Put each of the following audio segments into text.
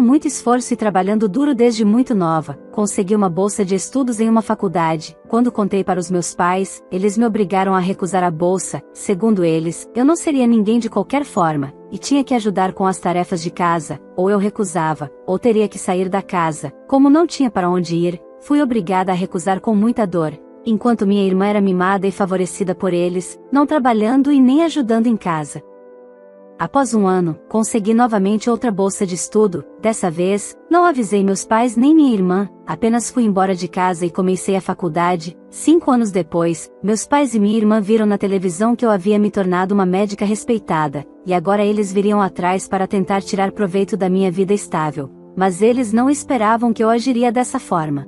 muito esforço e trabalhando duro desde muito nova, consegui uma bolsa de estudos em uma faculdade. Quando contei para os meus pais, eles me obrigaram a recusar a bolsa. Segundo eles, eu não seria ninguém de qualquer forma, e tinha que ajudar com as tarefas de casa, ou eu recusava, ou teria que sair da casa. Como não tinha para onde ir, fui obrigada a recusar com muita dor, enquanto minha irmã era mimada e favorecida por eles, não trabalhando e nem ajudando em casa. Após um ano, consegui novamente outra bolsa de estudo. Dessa vez, não avisei meus pais nem minha irmã, apenas fui embora de casa e comecei a faculdade. 5 anos depois, meus pais e minha irmã viram na televisão que eu havia me tornado uma médica respeitada, e agora eles viriam atrás para tentar tirar proveito da minha vida estável. Mas eles não esperavam que eu agiria dessa forma.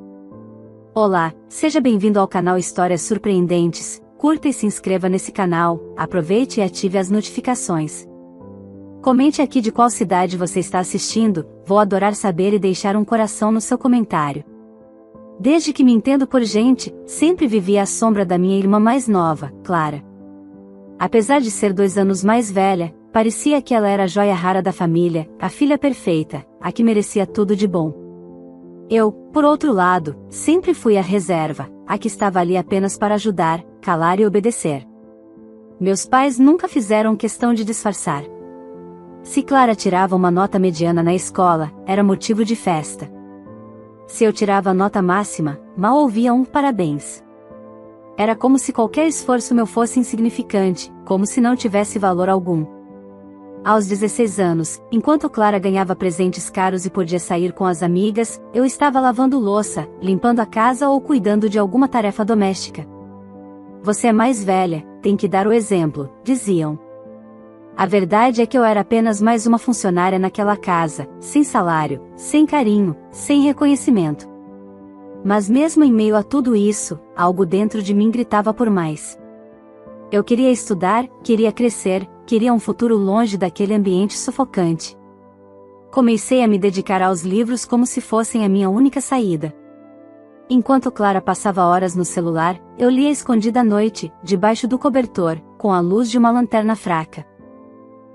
Olá, seja bem-vindo ao canal Histórias Surpreendentes. Curta e se inscreva nesse canal, aproveite e ative as notificações. Comente aqui de qual cidade você está assistindo, vou adorar saber e deixar um coração no seu comentário. Desde que me entendo por gente, sempre vivi à sombra da minha irmã mais nova, Clara. Apesar de ser 2 anos mais velha, parecia que ela era a joia rara da família, a filha perfeita, a que merecia tudo de bom. Eu, por outro lado, sempre fui a reserva, a que estava ali apenas para ajudar, calar e obedecer. Meus pais nunca fizeram questão de disfarçar. Se Clara tirava uma nota mediana na escola, era motivo de festa. Se eu tirava a nota máxima, mal ouvia um parabéns. Era como se qualquer esforço meu fosse insignificante, como se não tivesse valor algum. Aos 16 anos, enquanto Clara ganhava presentes caros e podia sair com as amigas, eu estava lavando louça, limpando a casa ou cuidando de alguma tarefa doméstica. Você é mais velha, tem que dar o exemplo, diziam. A verdade é que eu era apenas mais uma funcionária naquela casa, sem salário, sem carinho, sem reconhecimento. Mas mesmo em meio a tudo isso, algo dentro de mim gritava por mais. Eu queria estudar, queria crescer, queria um futuro longe daquele ambiente sufocante. Comecei a me dedicar aos livros como se fossem a minha única saída. Enquanto Clara passava horas no celular, eu lia escondida à noite, debaixo do cobertor, com a luz de uma lanterna fraca.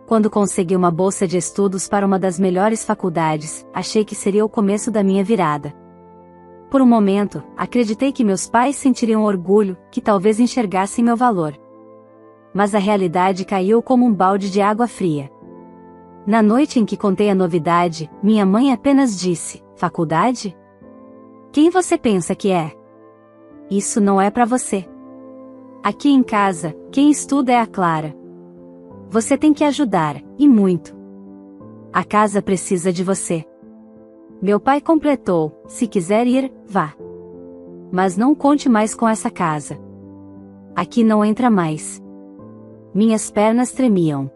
Quando consegui uma bolsa de estudos para uma das melhores faculdades, achei que seria o começo da minha virada. Por um momento, acreditei que meus pais sentiriam orgulho, que talvez enxergassem meu valor. Mas a realidade caiu como um balde de água fria. Na noite em que contei a novidade, minha mãe apenas disse: "Faculdade? Quem você pensa que é? Isso não é para você. Aqui em casa, quem estuda é a Clara. Você tem que ajudar, e muito. A casa precisa de você." Meu pai completou: "Se quiser ir, vá. Mas não conte mais com essa casa. Aqui não entra mais." Minhas pernas tremiam.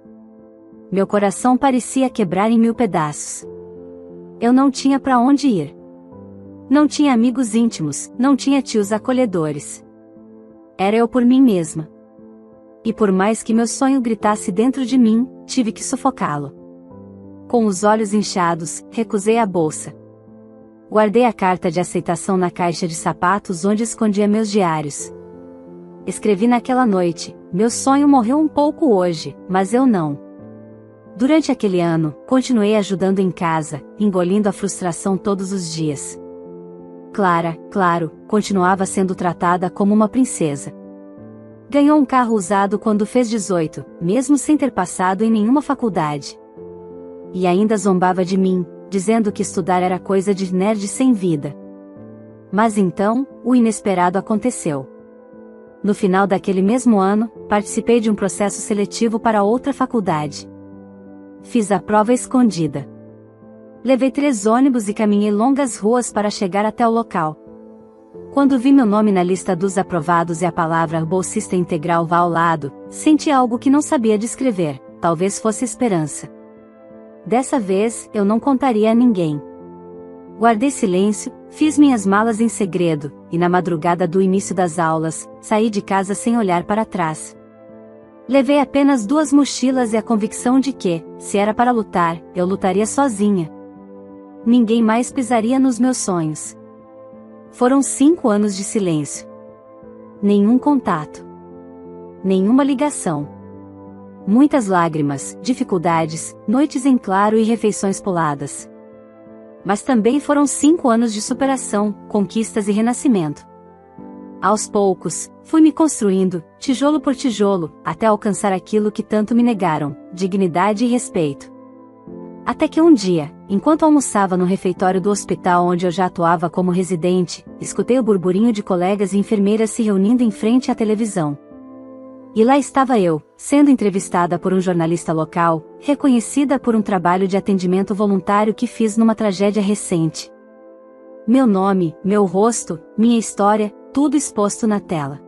Meu coração parecia quebrar em 1000 pedaços. Eu não tinha para onde ir. Não tinha amigos íntimos, não tinha tios acolhedores. Era eu por mim mesma. E por mais que meu sonho gritasse dentro de mim, tive que sufocá-lo. Com os olhos inchados, recusei a bolsa. Guardei a carta de aceitação na caixa de sapatos onde escondia meus diários. Escrevi naquela noite: "Meu sonho morreu um pouco hoje, mas eu não." Durante aquele ano, continuei ajudando em casa, engolindo a frustração todos os dias. Clara, claro, continuava sendo tratada como uma princesa. Ganhou um carro usado quando fez 18, mesmo sem ter passado em nenhuma faculdade. E ainda zombava de mim, dizendo que estudar era coisa de nerd sem vida. Mas então, o inesperado aconteceu. No final daquele mesmo ano, participei de um processo seletivo para outra faculdade. Fiz a prova escondida. Levei 3 ônibus e caminhei longas ruas para chegar até o local. Quando vi meu nome na lista dos aprovados e a palavra bolsista integral vá ao lado, senti algo que não sabia descrever, talvez fosse esperança. Dessa vez, eu não contaria a ninguém. Guardei silêncio, fiz minhas malas em segredo, e na madrugada do início das aulas, saí de casa sem olhar para trás. Levei apenas 2 mochilas e a convicção de que, se era para lutar, eu lutaria sozinha. Ninguém mais pisaria nos meus sonhos. Foram 5 anos de silêncio. Nenhum contato. Nenhuma ligação. Muitas lágrimas, dificuldades, noites em claro e refeições puladas. Mas também foram 5 anos de superação, conquistas e renascimento. Aos poucos, fui me construindo, tijolo por tijolo, até alcançar aquilo que tanto me negaram, dignidade e respeito. Até que um dia, enquanto almoçava no refeitório do hospital onde eu já atuava como residente, escutei o burburinho de colegas e enfermeiras se reunindo em frente à televisão. E lá estava eu, sendo entrevistada por um jornalista local, reconhecida por um trabalho de atendimento voluntário que fiz numa tragédia recente. Meu nome, meu rosto, minha história, tudo exposto na tela.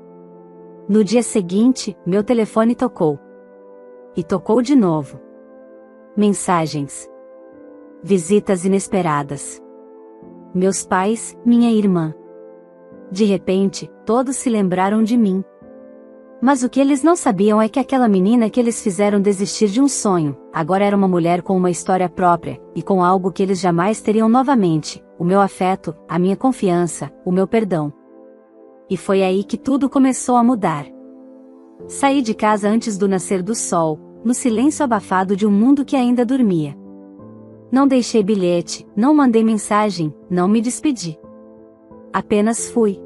No dia seguinte, meu telefone tocou. E tocou de novo. Mensagens. Visitas inesperadas. Meus pais, minha irmã. De repente, todos se lembraram de mim. Mas o que eles não sabiam é que aquela menina que eles fizeram desistir de um sonho, agora era uma mulher com uma história própria, e com algo que eles jamais teriam novamente, o meu afeto, a minha confiança, o meu perdão. E foi aí que tudo começou a mudar. Saí de casa antes do nascer do sol, no silêncio abafado de um mundo que ainda dormia. Não deixei bilhete, não mandei mensagem, não me despedi. Apenas fui.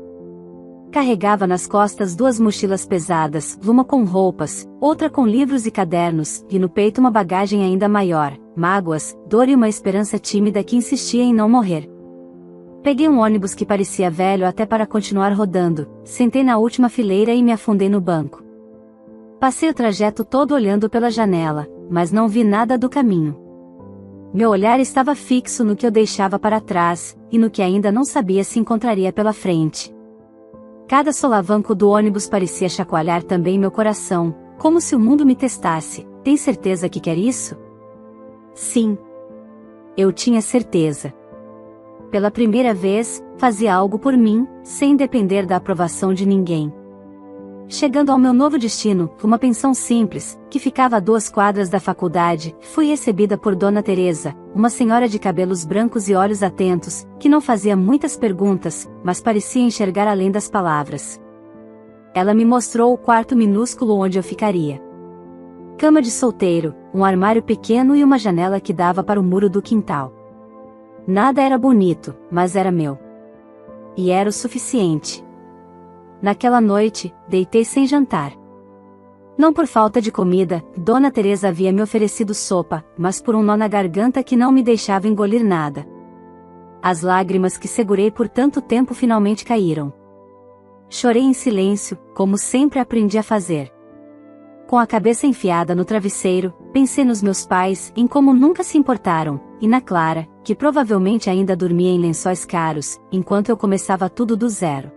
Carregava nas costas 2 mochilas pesadas, uma com roupas, outra com livros e cadernos, e no peito uma bagagem ainda maior, mágoas, dor e uma esperança tímida que insistia em não morrer. Peguei um ônibus que parecia velho até para continuar rodando, sentei na última fileira e me afundei no banco. Passei o trajeto todo olhando pela janela, mas não vi nada do caminho. Meu olhar estava fixo no que eu deixava para trás, e no que ainda não sabia se encontraria pela frente. Cada solavanco do ônibus parecia chacoalhar também meu coração, como se o mundo me testasse. Tem certeza que quer isso? Sim. Eu tinha certeza. Pela primeira vez, fazia algo por mim, sem depender da aprovação de ninguém. Chegando ao meu novo destino, uma pensão simples, que ficava a 2 quadras da faculdade, fui recebida por Dona Teresa, uma senhora de cabelos brancos e olhos atentos, que não fazia muitas perguntas, mas parecia enxergar além das palavras. Ela me mostrou o quarto minúsculo onde eu ficaria. Cama de solteiro, um armário pequeno e uma janela que dava para o muro do quintal. Nada era bonito, mas era meu. E era o suficiente. Naquela noite, deitei sem jantar. Não por falta de comida, Dona Teresa havia me oferecido sopa, mas por um nó na garganta que não me deixava engolir nada. As lágrimas que segurei por tanto tempo finalmente caíram. Chorei em silêncio, como sempre aprendi a fazer. Com a cabeça enfiada no travesseiro, pensei nos meus pais, em como nunca se importaram, e na Clara, que provavelmente ainda dormia em lençóis caros, enquanto eu começava tudo do zero.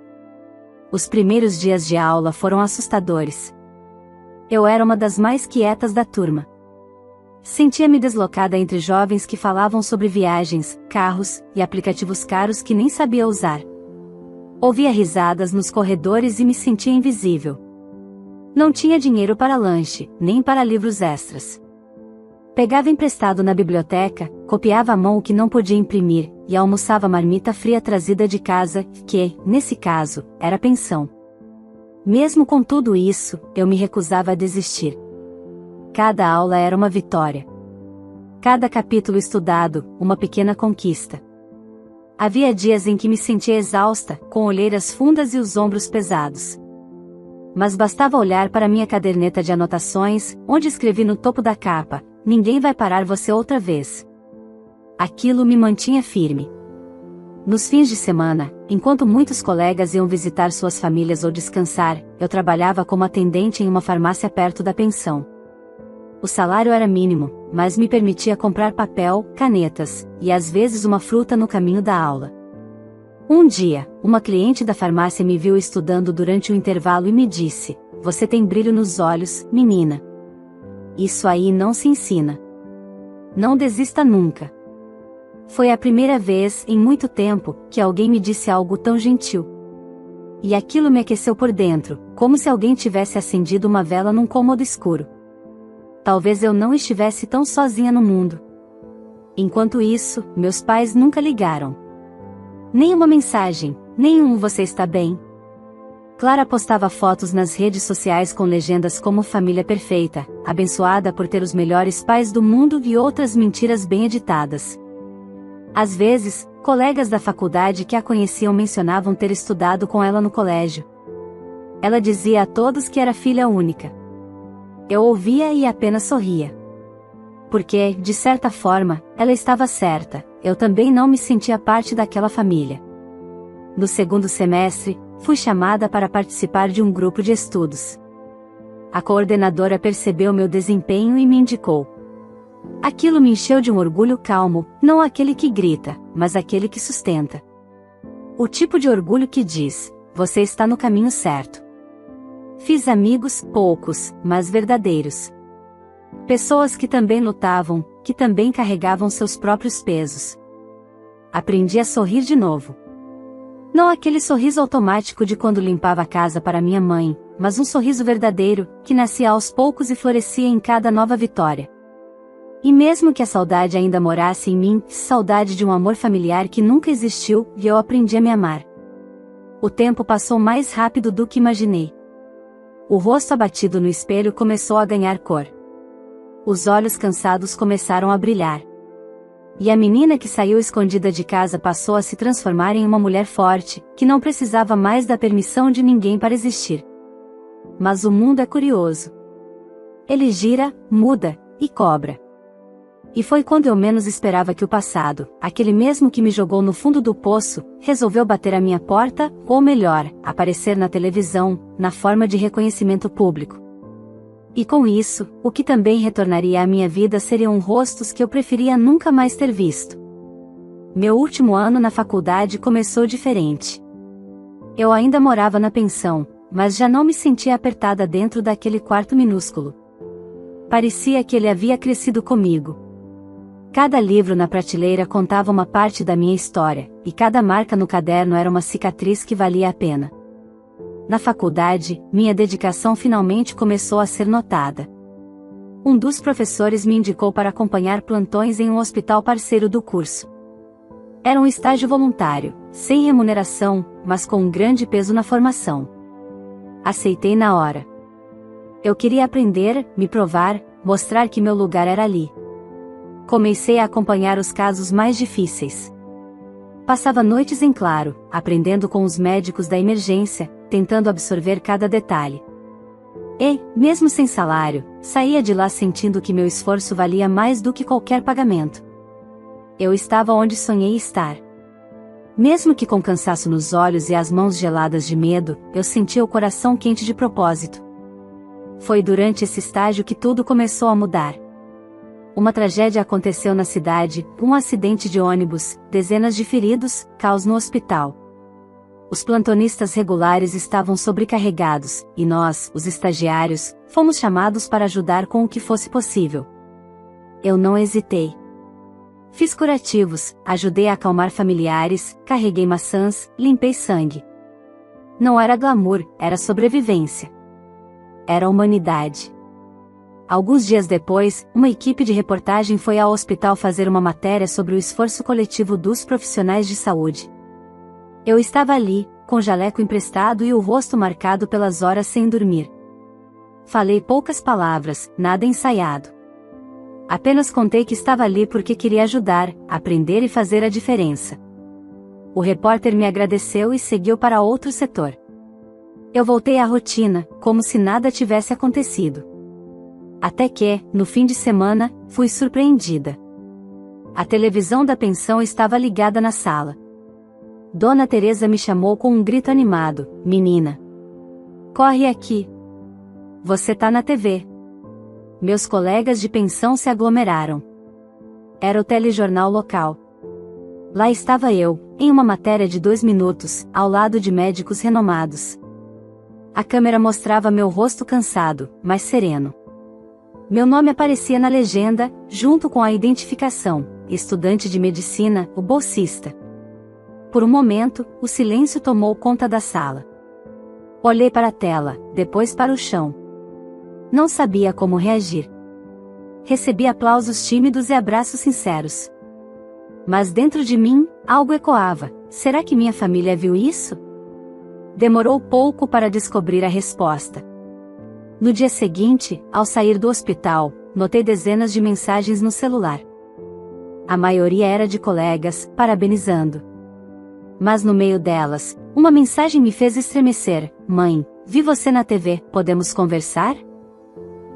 Os primeiros dias de aula foram assustadores. Eu era uma das mais quietas da turma. Sentia-me deslocada entre jovens que falavam sobre viagens, carros e aplicativos caros que nem sabia usar. Ouvia risadas nos corredores e me sentia invisível. Não tinha dinheiro para lanche, nem para livros extras. Pegava emprestado na biblioteca, copiava à mão o que não podia imprimir, e almoçava marmita fria trazida de casa, que, nesse caso, era pensão. Mesmo com tudo isso, eu me recusava a desistir. Cada aula era uma vitória. Cada capítulo estudado, uma pequena conquista. Havia dias em que me sentia exausta, com olheiras fundas e os ombros pesados. Mas bastava olhar para minha caderneta de anotações, onde escrevi no topo da capa: "Ninguém vai parar você outra vez." Aquilo me mantinha firme. Nos fins de semana, enquanto muitos colegas iam visitar suas famílias ou descansar, eu trabalhava como atendente em uma farmácia perto da pensão. O salário era mínimo, mas me permitia comprar papel, canetas, e às vezes uma fruta no caminho da aula. Um dia, uma cliente da farmácia me viu estudando durante o intervalo e me disse: "Você tem brilho nos olhos, menina. Isso aí não se ensina. Não desista nunca." Foi a primeira vez, em muito tempo, que alguém me disse algo tão gentil. E aquilo me aqueceu por dentro, como se alguém tivesse acendido uma vela num cômodo escuro. Talvez eu não estivesse tão sozinha no mundo. Enquanto isso, meus pais nunca ligaram. Nem uma mensagem, nenhum "você está bem?" Clara postava fotos nas redes sociais com legendas como "família perfeita", abençoada por ter os melhores pais do mundo e outras mentiras bem editadas. Às vezes, colegas da faculdade que a conheciam mencionavam ter estudado com ela no colégio. Ela dizia a todos que era filha única. Eu ouvia e apenas sorria. Porque, de certa forma, ela estava certa, eu também não me sentia parte daquela família. No segundo semestre, fui chamada para participar de um grupo de estudos. A coordenadora percebeu meu desempenho e me indicou. Aquilo me encheu de um orgulho calmo, não aquele que grita, mas aquele que sustenta. O tipo de orgulho que diz: você está no caminho certo. Fiz amigos, poucos, mas verdadeiros. Pessoas que também lutavam, que também carregavam seus próprios pesos. Aprendi a sorrir de novo. Não aquele sorriso automático de quando limpava a casa para minha mãe, mas um sorriso verdadeiro, que nascia aos poucos e florescia em cada nova vitória. E mesmo que a saudade ainda morasse em mim, saudade de um amor familiar que nunca existiu, e eu aprendi a me amar. O tempo passou mais rápido do que imaginei. O rosto abatido no espelho começou a ganhar cor. Os olhos cansados começaram a brilhar. E a menina que saiu escondida de casa passou a se transformar em uma mulher forte, que não precisava mais da permissão de ninguém para existir. Mas o mundo é curioso. Ele gira, muda, e cobra. E foi quando eu menos esperava que o passado, aquele mesmo que me jogou no fundo do poço, resolveu bater à minha porta, ou melhor, aparecer na televisão, na forma de reconhecimento público. E com isso, o que também retornaria à minha vida seriam rostos que eu preferia nunca mais ter visto. Meu último ano na faculdade começou diferente. Eu ainda morava na pensão, mas já não me sentia apertada dentro daquele quarto minúsculo. Parecia que ele havia crescido comigo. Cada livro na prateleira contava uma parte da minha história, e cada marca no caderno era uma cicatriz que valia a pena. Na faculdade, minha dedicação finalmente começou a ser notada. Um dos professores me indicou para acompanhar plantões em um hospital parceiro do curso. Era um estágio voluntário, sem remuneração, mas com um grande peso na formação. Aceitei na hora. Eu queria aprender, me provar, mostrar que meu lugar era ali. Comecei a acompanhar os casos mais difíceis. Passava noites em claro, aprendendo com os médicos da emergência, tentando absorver cada detalhe. E, mesmo sem salário, saía de lá sentindo que meu esforço valia mais do que qualquer pagamento. Eu estava onde sonhei estar. Mesmo que com cansaço nos olhos e as mãos geladas de medo, eu sentia o coração quente de propósito. Foi durante esse estágio que tudo começou a mudar. Uma tragédia aconteceu na cidade, um acidente de ônibus, dezenas de feridos, caos no hospital. Os plantonistas regulares estavam sobrecarregados, e nós, os estagiários, fomos chamados para ajudar com o que fosse possível. Eu não hesitei. Fiz curativos, ajudei a acalmar familiares, carreguei maçãs, limpei sangue. Não era glamour, era sobrevivência. Era humanidade. Alguns dias depois, uma equipe de reportagem foi ao hospital fazer uma matéria sobre o esforço coletivo dos profissionais de saúde. Eu estava ali, com jaleco emprestado e o rosto marcado pelas horas sem dormir. Falei poucas palavras, nada ensaiado. Apenas contei que estava ali porque queria ajudar, aprender e fazer a diferença. O repórter me agradeceu e seguiu para outro setor. Eu voltei à rotina, como se nada tivesse acontecido. Até que, no fim de semana, fui surpreendida. A televisão da pensão estava ligada na sala. Dona Teresa me chamou com um grito animado: "Menina! Corre aqui! Você tá na TV!" Meus colegas de pensão se aglomeraram. Era o telejornal local. Lá estava eu, em uma matéria de 2 minutos, ao lado de médicos renomados. A câmera mostrava meu rosto cansado, mas sereno. Meu nome aparecia na legenda, junto com a identificação: estudante de medicina, o bolsista. Por um momento, o silêncio tomou conta da sala. Olhei para a tela, depois para o chão. Não sabia como reagir. Recebi aplausos tímidos e abraços sinceros. Mas dentro de mim, algo ecoava: será que minha família viu isso? Demorou pouco para descobrir a resposta. No dia seguinte, ao sair do hospital, notei dezenas de mensagens no celular. A maioria era de colegas, parabenizando. Mas no meio delas, uma mensagem me fez estremecer: Mãe, vi você na TV, podemos conversar?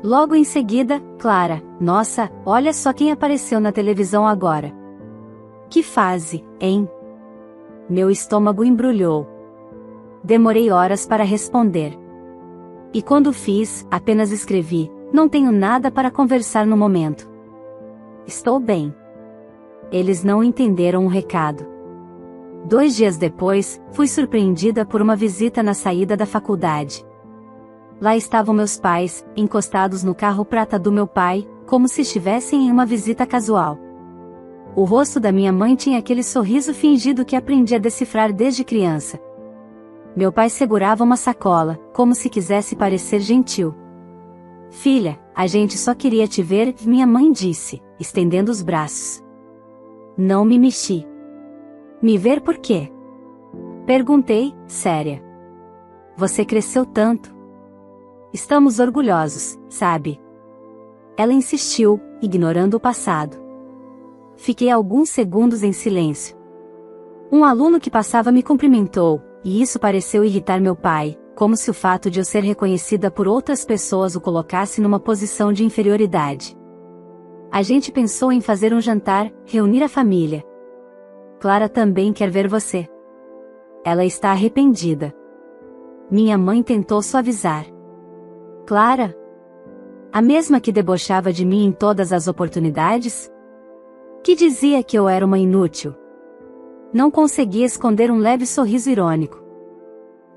Logo em seguida, Clara: Nossa, olha só quem apareceu na televisão agora. Que fase, hein? Meu estômago embrulhou. Demorei horas para responder. E quando fiz, apenas escrevi: Não tenho nada para conversar no momento. Estou bem. Eles não entenderam o recado. 2 dias depois, fui surpreendida por uma visita na saída da faculdade. Lá estavam meus pais, encostados no carro prata do meu pai, como se estivessem em uma visita casual. O rosto da minha mãe tinha aquele sorriso fingido que aprendi a decifrar desde criança. Meu pai segurava uma sacola, como se quisesse parecer gentil. Filha, a gente só queria te ver, minha mãe disse, estendendo os braços. Não me mexi. Me ver por quê? Perguntei, séria. Você cresceu tanto. Estamos orgulhosos, sabe? Ela insistiu, ignorando o passado. Fiquei alguns segundos em silêncio. Um aluno que passava me cumprimentou, e isso pareceu irritar meu pai, como se o fato de eu ser reconhecida por outras pessoas o colocasse numa posição de inferioridade. A gente pensou em fazer um jantar, reunir a família. Clara também quer ver você. Ela está arrependida. Minha mãe tentou suavizar. Clara? A mesma que debochava de mim em todas as oportunidades? Que dizia que eu era uma inútil. Não conseguia esconder um leve sorriso irônico.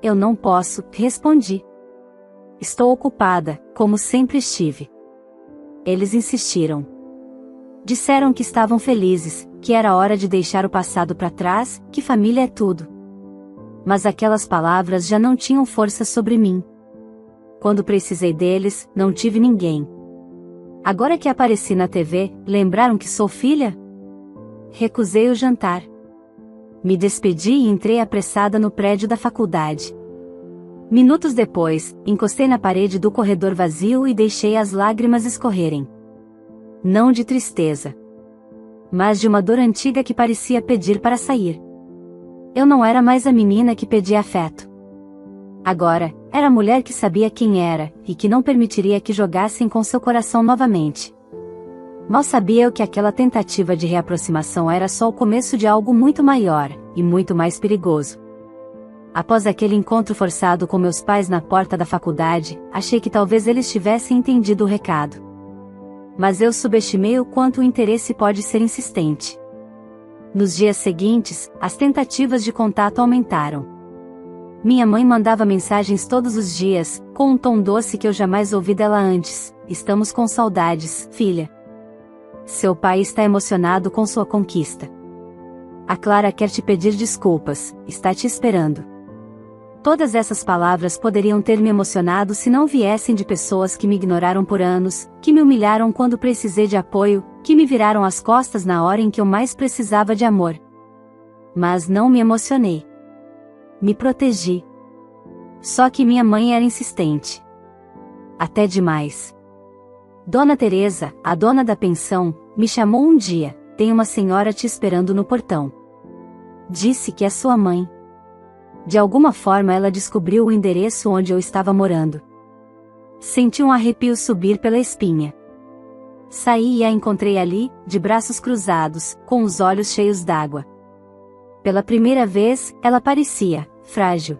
Eu não posso, respondi. Estou ocupada, como sempre estive. Eles insistiram. Disseram que estavam felizes, que era hora de deixar o passado para trás, que família é tudo. Mas aquelas palavras já não tinham força sobre mim. Quando precisei deles, não tive ninguém. Agora que apareci na TV, lembraram que sou filha? Recusei o jantar. Me despedi e entrei apressada no prédio da faculdade. Minutos depois, encostei na parede do corredor vazio e deixei as lágrimas escorrerem. Não de tristeza, mas de uma dor antiga que parecia pedir para sair. Eu não era mais a menina que pedia afeto. Agora, era a mulher que sabia quem era, e que não permitiria que jogassem com seu coração novamente. Mal sabia eu que aquela tentativa de reaproximação era só o começo de algo muito maior, e muito mais perigoso. Após aquele encontro forçado com meus pais na porta da faculdade, achei que talvez eles tivessem entendido o recado. Mas eu subestimei o quanto o interesse pode ser insistente. Nos dias seguintes, as tentativas de contato aumentaram. Minha mãe mandava mensagens todos os dias, com um tom doce que eu jamais ouvi dela antes: Estamos com saudades, filha. Seu pai está emocionado com sua conquista. A Clara quer te pedir desculpas, está te esperando. Todas essas palavras poderiam ter me emocionado se não viessem de pessoas que me ignoraram por anos, que me humilharam quando precisei de apoio, que me viraram as costas na hora em que eu mais precisava de amor. Mas não me emocionei. Me protegi. Só que minha mãe era insistente. Até demais. Dona Teresa, a dona da pensão, me chamou um dia: Tem uma senhora te esperando no portão. Disse que é sua mãe. De alguma forma ela descobriu o endereço onde eu estava morando. Senti um arrepio subir pela espinha. Saí e a encontrei ali, de braços cruzados, com os olhos cheios d'água. Pela primeira vez, ela parecia frágil.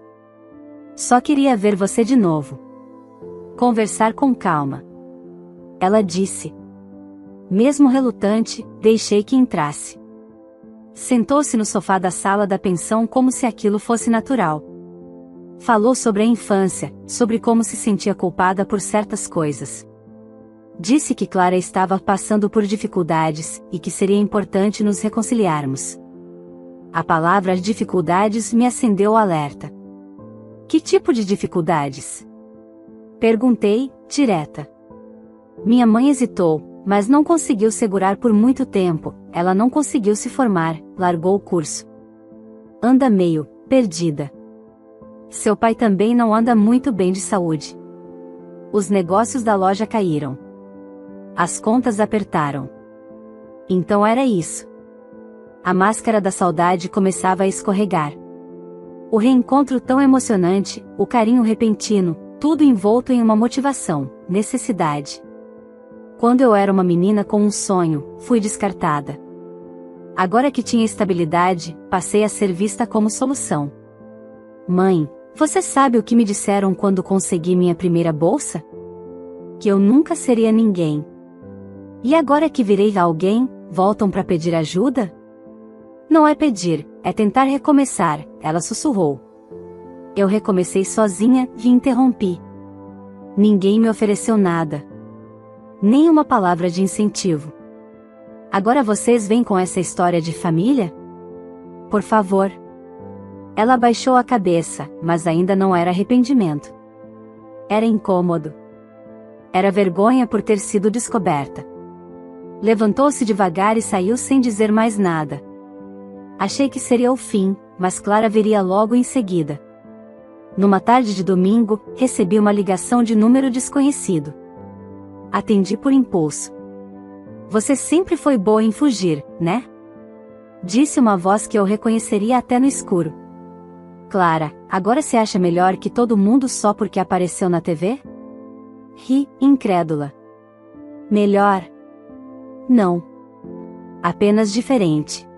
Só queria ver você de novo. Conversar com calma. Ela disse. Mesmo relutante, deixei que entrasse. Sentou-se no sofá da sala da pensão como se aquilo fosse natural. Falou sobre a infância, sobre como se sentia culpada por certas coisas. Disse que Clara estava passando por dificuldades, e que seria importante nos reconciliarmos. A palavra dificuldades me acendeu o alerta. Que tipo de dificuldades? Perguntei, direta. Minha mãe hesitou, mas não conseguiu segurar por muito tempo. Ela não conseguiu se formar, largou o curso. Anda meio perdida. Seu pai também não anda muito bem de saúde. Os negócios da loja caíram. As contas apertaram. Então era isso. A máscara da saudade começava a escorregar. O reencontro tão emocionante, o carinho repentino, tudo envolto em uma motivação, necessidade. Quando eu era uma menina com um sonho, fui descartada. Agora que tinha estabilidade, passei a ser vista como solução. Mãe, você sabe o que me disseram quando consegui minha primeira bolsa? Que eu nunca seria ninguém. E agora que virei alguém, voltam para pedir ajuda? Não é pedir, é tentar recomeçar, ela sussurrou. Eu recomecei sozinha e interrompi. Ninguém me ofereceu nada. Nem uma palavra de incentivo. Agora vocês vêm com essa história de família? Por favor. Ela baixou a cabeça, mas ainda não era arrependimento. Era incômodo. Era vergonha por ter sido descoberta. Levantou-se devagar e saiu sem dizer mais nada. Achei que seria o fim, mas Clara viria logo em seguida. Numa tarde de domingo, recebi uma ligação de número desconhecido. Atendi por impulso. Você sempre foi boa em fugir, né? Disse uma voz que eu reconheceria até no escuro. Clara, agora se acha melhor que todo mundo só porque apareceu na TV? Ri, incrédula. Melhor? Não. Apenas diferente.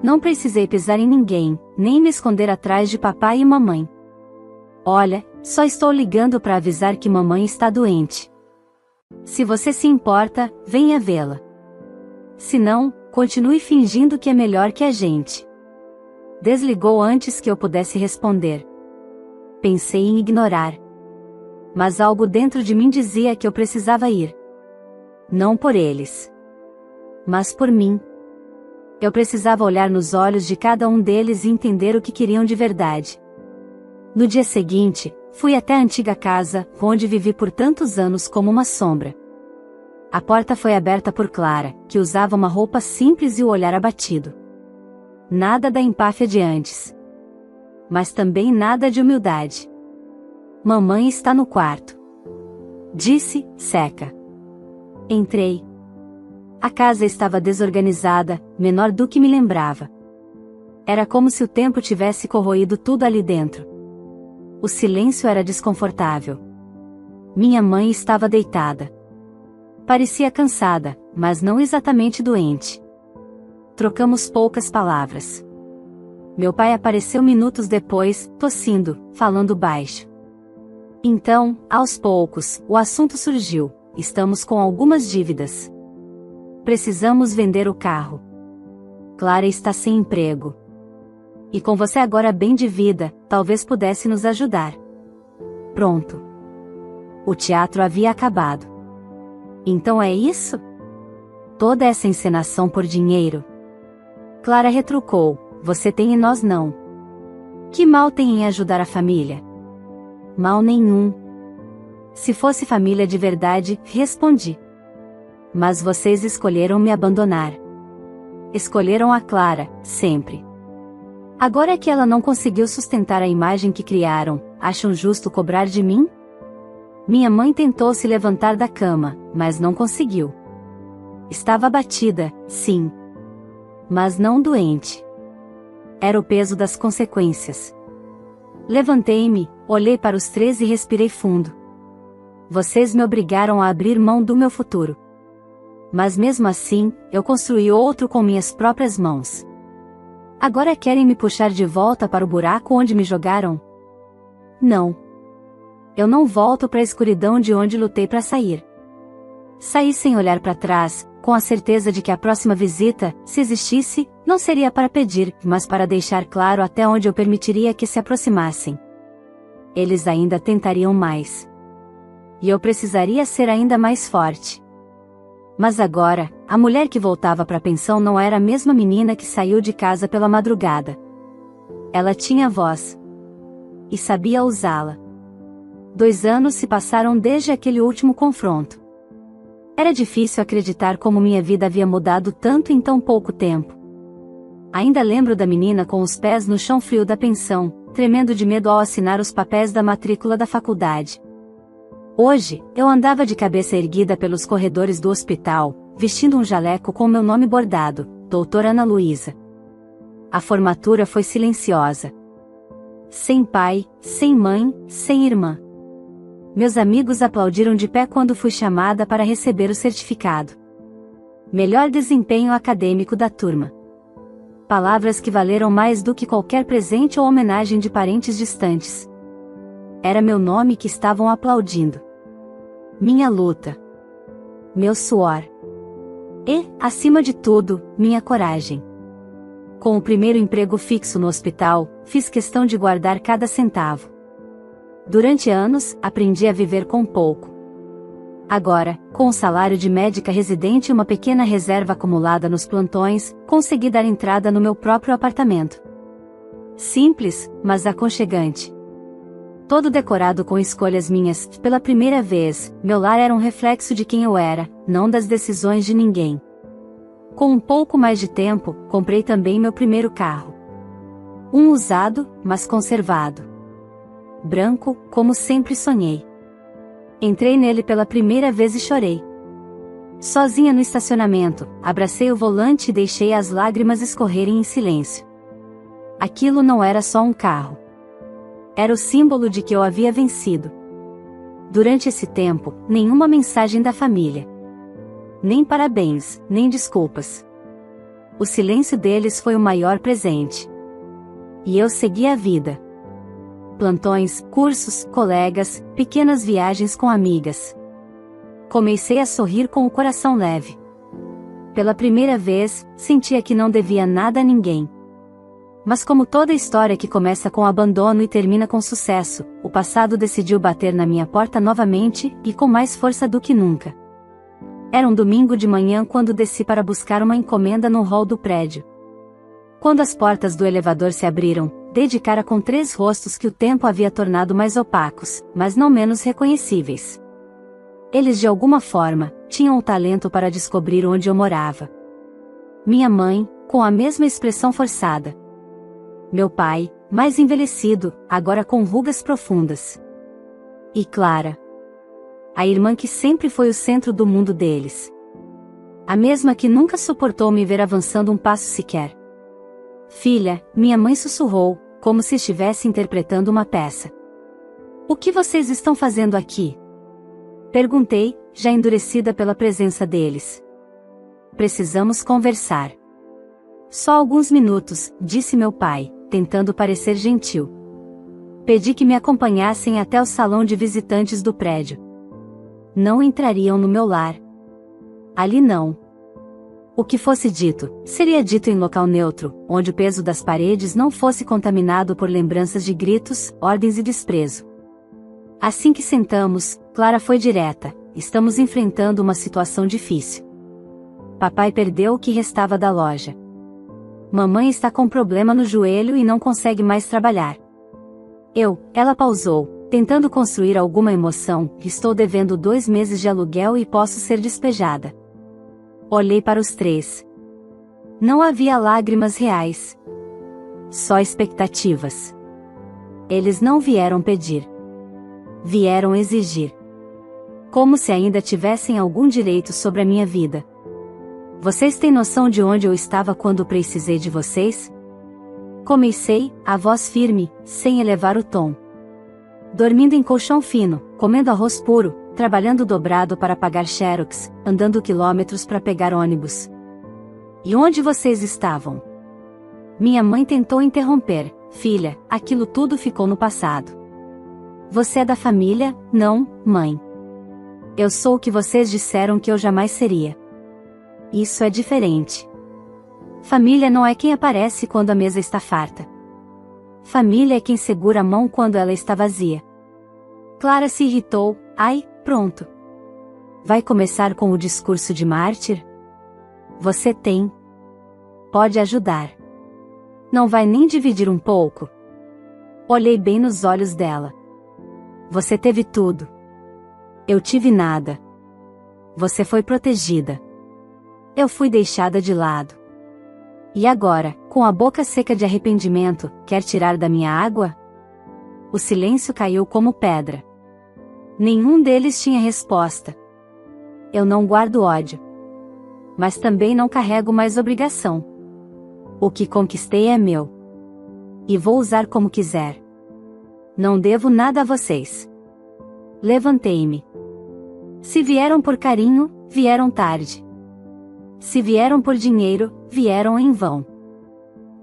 Não precisei pisar em ninguém, nem me esconder atrás de papai e mamãe. Olha, só estou ligando para avisar que mamãe está doente. Se você se importa, venha vê-la. Se não, continue fingindo que é melhor que a gente. Desligou antes que eu pudesse responder. Pensei em ignorar. Mas algo dentro de mim dizia que eu precisava ir. Não por eles. Mas por mim. Eu precisava olhar nos olhos de cada um deles e entender o que queriam de verdade. No dia seguinte, fui até a antiga casa, onde vivi por tantos anos como uma sombra. A porta foi aberta por Clara, que usava uma roupa simples e o olhar abatido. Nada da empáfia de antes. Mas também nada de humildade. Mamãe está no quarto. Disse, seca. Entrei. A casa estava desorganizada, menor do que me lembrava. Era como se o tempo tivesse corroído tudo ali dentro. O silêncio era desconfortável. Minha mãe estava deitada. Parecia cansada, mas não exatamente doente. Trocamos poucas palavras. Meu pai apareceu minutos depois, tossindo, falando baixo. Então, aos poucos, o assunto surgiu. Estamos com algumas dívidas. Precisamos vender o carro. Clara está sem emprego. E com você agora bem de vida, talvez pudesse nos ajudar. Pronto. O teatro havia acabado. Então é isso? Toda essa encenação por dinheiro? Clara retrucou, você tem e nós não. Que mal tem em ajudar a família? Mal nenhum. Se fosse família de verdade, respondi. Mas vocês escolheram me abandonar. Escolheram a Clara, sempre. Agora que ela não conseguiu sustentar a imagem que criaram, acham justo cobrar de mim? Minha mãe tentou se levantar da cama, mas não conseguiu. Estava abatida, sim. Mas não doente. Era o peso das consequências. Levantei-me, olhei para os três e respirei fundo. Vocês me obrigaram a abrir mão do meu futuro. Mas mesmo assim, eu construí outro com minhas próprias mãos. Agora querem me puxar de volta para o buraco onde me jogaram? Não. Eu não volto para a escuridão de onde lutei para sair. Saí sem olhar para trás, com a certeza de que a próxima visita, se existisse, não seria para pedir, mas para deixar claro até onde eu permitiria que se aproximassem. Eles ainda tentariam mais. E eu precisaria ser ainda mais forte. Mas agora, a mulher que voltava para a pensão não era a mesma menina que saiu de casa pela madrugada. Ela tinha voz. E sabia usá-la. 2 anos se passaram desde aquele último confronto. Era difícil acreditar como minha vida havia mudado tanto em tão pouco tempo. Ainda lembro da menina com os pés no chão frio da pensão, tremendo de medo ao assinar os papéis da matrícula da faculdade. Hoje, eu andava de cabeça erguida pelos corredores do hospital, vestindo um jaleco com meu nome bordado, Doutora Ana Luísa. A formatura foi silenciosa. Sem pai, sem mãe, sem irmã. Meus amigos aplaudiram de pé quando fui chamada para receber o certificado. Melhor desempenho acadêmico da turma. Palavras que valeram mais do que qualquer presente ou homenagem de parentes distantes. Era meu nome que estavam aplaudindo. Minha luta. Meu suor. E, acima de tudo, minha coragem. Com o primeiro emprego fixo no hospital, fiz questão de guardar cada centavo. Durante anos, aprendi a viver com pouco. Agora, com o salário de médica residente e uma pequena reserva acumulada nos plantões, consegui dar entrada no meu próprio apartamento. Simples, mas aconchegante. Todo decorado com escolhas minhas, pela primeira vez, meu lar era um reflexo de quem eu era, não das decisões de ninguém. Com um pouco mais de tempo, comprei também meu primeiro carro. Um usado, mas conservado. Branco, como sempre sonhei. Entrei nele pela primeira vez e chorei. Sozinha no estacionamento, abracei o volante e deixei as lágrimas escorrerem em silêncio. Aquilo não era só um carro. Era o símbolo de que eu havia vencido. Durante esse tempo, nenhuma mensagem da família. Nem parabéns, nem desculpas. O silêncio deles foi o maior presente. E eu segui a vida. Plantões, cursos, colegas, pequenas viagens com amigas. Comecei a sorrir com o coração leve. Pela primeira vez, sentia que não devia nada a ninguém. Mas como toda história que começa com abandono e termina com sucesso, o passado decidiu bater na minha porta novamente, e com mais força do que nunca. Era um domingo de manhã quando desci para buscar uma encomenda no hall do prédio. Quando as portas do elevador se abriram, dei de cara com 3 rostos que o tempo havia tornado mais opacos, mas não menos reconhecíveis. Eles de alguma forma, tinham o talento para descobrir onde eu morava. Minha mãe, com a mesma expressão forçada. Meu pai, mais envelhecido, agora com rugas profundas. E Clara. A irmã que sempre foi o centro do mundo deles. A mesma que nunca suportou me ver avançando um passo sequer. Filha, minha mãe sussurrou, como se estivesse interpretando uma peça. O que vocês estão fazendo aqui? Perguntei, já endurecida pela presença deles. Precisamos conversar. Só alguns minutos, disse meu pai, tentando parecer gentil. Pedi que me acompanhassem até o salão de visitantes do prédio. Não entrariam no meu lar. Ali não. O que fosse dito, seria dito em local neutro, onde o peso das paredes não fosse contaminado por lembranças de gritos, ordens e desprezo. Assim que sentamos, Clara foi direta: estamos enfrentando uma situação difícil. Papai perdeu o que restava da loja. Mamãe está com problema no joelho e não consegue mais trabalhar. Ela pausou, tentando construir alguma emoção. Estou devendo 2 meses de aluguel e posso ser despejada. Olhei para os 3. Não havia lágrimas reais. Só expectativas. Eles não vieram pedir. Vieram exigir. Como se ainda tivessem algum direito sobre a minha vida. Vocês têm noção de onde eu estava quando precisei de vocês? Comecei, a voz firme, sem elevar o tom. Dormindo em colchão fino, comendo arroz puro, trabalhando dobrado para pagar xerox, andando quilômetros para pegar ônibus. E onde vocês estavam? Minha mãe tentou interromper. Filha, aquilo tudo ficou no passado. Você é da família, não, mãe. Eu sou o que vocês disseram que eu jamais seria. Isso é diferente. Família não é quem aparece quando a mesa está farta. Família é quem segura a mão quando ela está vazia. Clara se irritou. Ai, pronto. Vai começar com o discurso de mártir? Você tem. Pode ajudar. Não vai nem dividir um pouco? Olhei bem nos olhos dela. Você teve tudo. Eu tive nada. Você foi protegida. Eu fui deixada de lado. E agora, com a boca seca de arrependimento, quer tirar da minha água? O silêncio caiu como pedra. Nenhum deles tinha resposta. Eu não guardo ódio. mas também não carrego mais obrigação. O que conquistei é meu. E vou usar como quiser. Não devo nada a vocês. Levantei-me. Se vieram por carinho, vieram tarde. Se vieram por dinheiro, vieram em vão.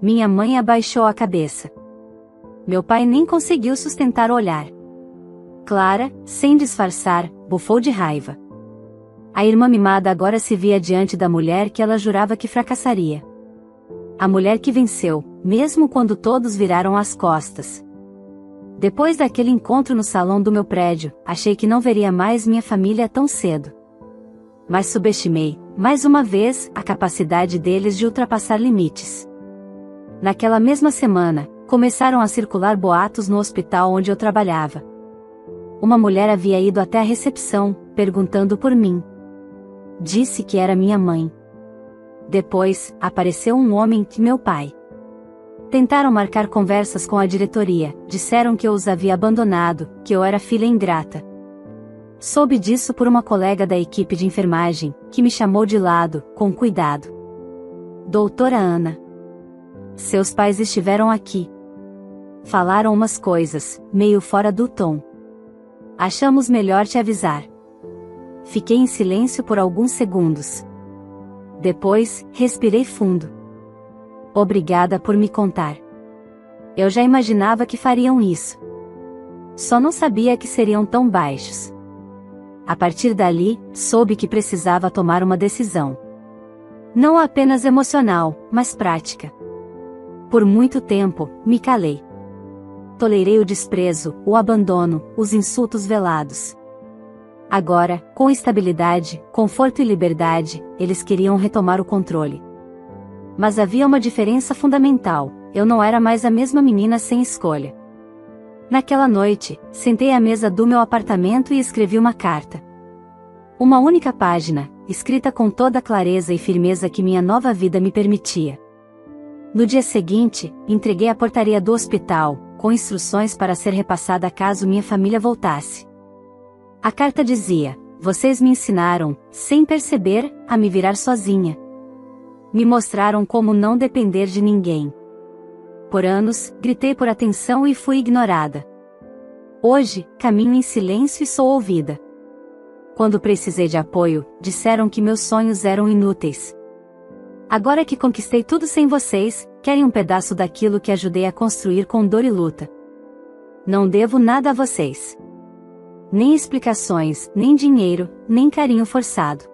Minha mãe abaixou a cabeça. Meu pai nem conseguiu sustentar o olhar. Clara, sem disfarçar, bufou de raiva. A irmã mimada agora se via diante da mulher que ela jurava que fracassaria. A mulher que venceu, mesmo quando todos viraram as costas. Depois daquele encontro no salão do meu prédio, achei que não veria mais minha família tão cedo. Mas subestimei, mais uma vez, a capacidade deles de ultrapassar limites. Naquela mesma semana, começaram a circular boatos no hospital onde eu trabalhava. Uma mulher havia ido até a recepção, perguntando por mim. Disse que era minha mãe. Depois, apareceu um homem que meu pai. Tentaram marcar conversas com a diretoria, disseram que eu os havia abandonado, que eu era filha ingrata. Soube disso por uma colega da equipe de enfermagem, que me chamou de lado, com cuidado. Doutora Ana. Seus pais estiveram aqui. Falaram umas coisas, meio fora do tom. Achamos melhor te avisar. Fiquei em silêncio por alguns segundos. Depois, respirei fundo. Obrigada por me contar. Eu já imaginava que fariam isso. Só não sabia que seriam tão baixos. A partir dali, soube que precisava tomar uma decisão. Não apenas emocional, mas prática. Por muito tempo, me calei. Tolerei o desprezo, o abandono, os insultos velados. Agora, com estabilidade, conforto e liberdade, eles queriam retomar o controle. Mas havia uma diferença fundamental: eu não era mais a mesma menina sem escolha. Naquela noite, sentei à mesa do meu apartamento e escrevi uma carta. Uma única página, escrita com toda a clareza e firmeza que minha nova vida me permitia. No dia seguinte, entreguei à portaria do hospital, com instruções para ser repassada caso minha família voltasse. A carta dizia: vocês me ensinaram, sem perceber, a me virar sozinha. Me mostraram como não depender de ninguém. Por anos, gritei por atenção e fui ignorada. Hoje, caminho em silêncio e sou ouvida. Quando precisei de apoio, disseram que meus sonhos eram inúteis. Agora que conquistei tudo sem vocês, querem um pedaço daquilo que ajudei a construir com dor e luta. Não devo nada a vocês. Nem explicações, nem dinheiro, nem carinho forçado.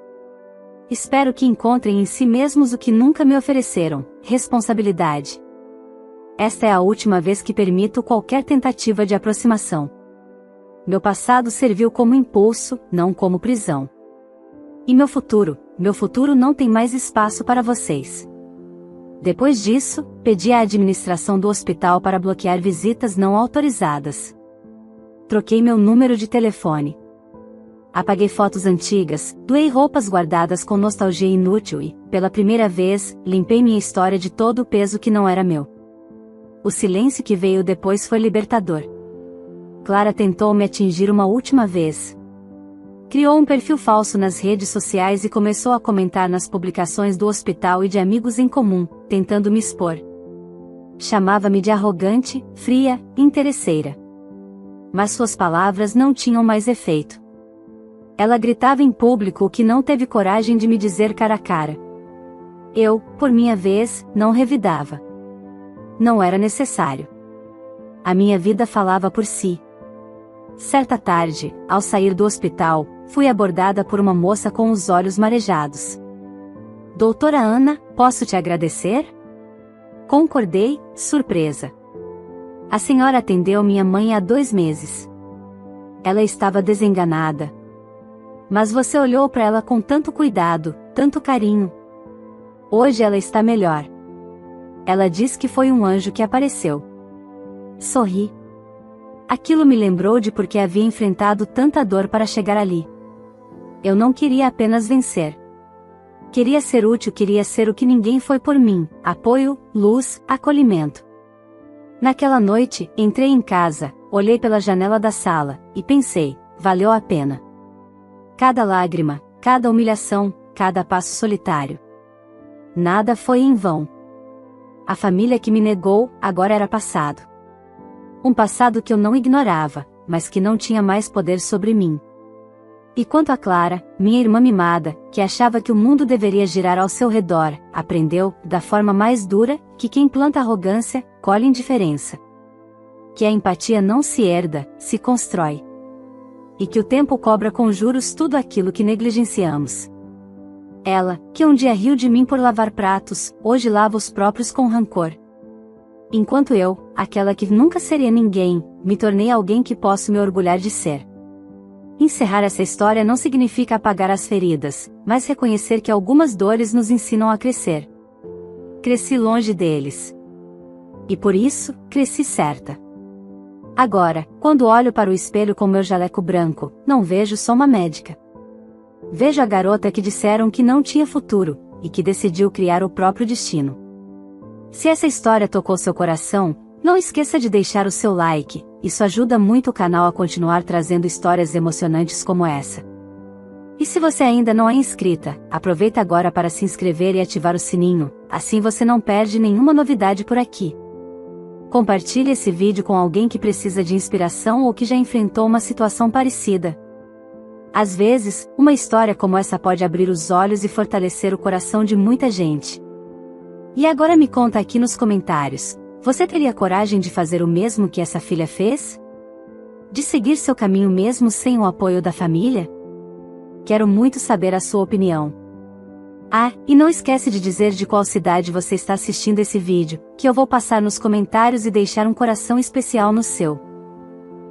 Espero que encontrem em si mesmos o que nunca me ofereceram: responsabilidade. Esta é a última vez que permito qualquer tentativa de aproximação. Meu passado serviu como impulso, não como prisão. E meu futuro não tem mais espaço para vocês. Depois disso, pedi à administração do hospital para bloquear visitas não autorizadas. Troquei meu número de telefone. Apaguei fotos antigas, doei roupas guardadas com nostalgia inútil e, pela primeira vez, limpei minha história de todo o peso que não era meu. O silêncio que veio depois foi libertador. Clara tentou me atingir uma última vez. Criou um perfil falso nas redes sociais e começou a comentar nas publicações do hospital e de amigos em comum, tentando me expor. Chamava-me de arrogante, fria, interesseira. Mas suas palavras não tinham mais efeito. Ela gritava em público o que não teve coragem de me dizer cara a cara. Eu, por minha vez, não revidava. Não era necessário. A minha vida falava por si. Certa tarde, ao sair do hospital, fui abordada por uma moça com os olhos marejados. Doutora Ana, posso te agradecer? Concordei, surpresa. A senhora atendeu minha mãe há 2 meses. Ela estava desenganada. Mas você olhou para ela com tanto cuidado, tanto carinho. Hoje ela está melhor. Ela diz que foi um anjo que apareceu. Sorri. Aquilo me lembrou de porque havia enfrentado tanta dor para chegar ali. Eu não queria apenas vencer. Queria ser útil, queria ser o que ninguém foi por mim: apoio, luz, acolhimento. Naquela noite, entrei em casa, olhei pela janela da sala, e pensei: valeu a pena. Cada lágrima, cada humilhação, cada passo solitário. nada foi em vão. A família que me negou, agora era passado. Um passado que eu não ignorava, mas que não tinha mais poder sobre mim. E quanto a Clara, minha irmã mimada, que achava que o mundo deveria girar ao seu redor, aprendeu, da forma mais dura, que quem planta arrogância, colhe indiferença. Que a empatia não se herda, se constrói. E que o tempo cobra com juros tudo aquilo que negligenciamos. Ela, que um dia riu de mim por lavar pratos, hoje lava os próprios com rancor. Enquanto eu, aquela que nunca seria ninguém, me tornei alguém que posso me orgulhar de ser. Encerrar essa história não significa apagar as feridas, mas reconhecer que algumas dores nos ensinam a crescer. Cresci longe deles. E por isso, cresci certa. Agora, quando olho para o espelho com meu jaleco branco, não vejo só uma médica. Vejo a garota que disseram que não tinha futuro, e que decidiu criar o próprio destino. Se essa história tocou seu coração, não esqueça de deixar o seu like, isso ajuda muito o canal a continuar trazendo histórias emocionantes como essa. E se você ainda não é inscrita, aproveita agora para se inscrever e ativar o sininho, assim você não perde nenhuma novidade por aqui. Compartilhe esse vídeo com alguém que precisa de inspiração ou que já enfrentou uma situação parecida. Às vezes, uma história como essa pode abrir os olhos e fortalecer o coração de muita gente. E agora me conta aqui nos comentários, você teria coragem de fazer o mesmo que essa filha fez? De seguir seu caminho mesmo sem o apoio da família? Quero muito saber a sua opinião. Ah, e não esquece de dizer de qual cidade você está assistindo esse vídeo, que eu vou passar nos comentários e deixar um coração especial no seu.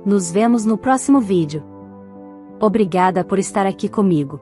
Nos vemos no próximo vídeo. Obrigada por estar aqui comigo.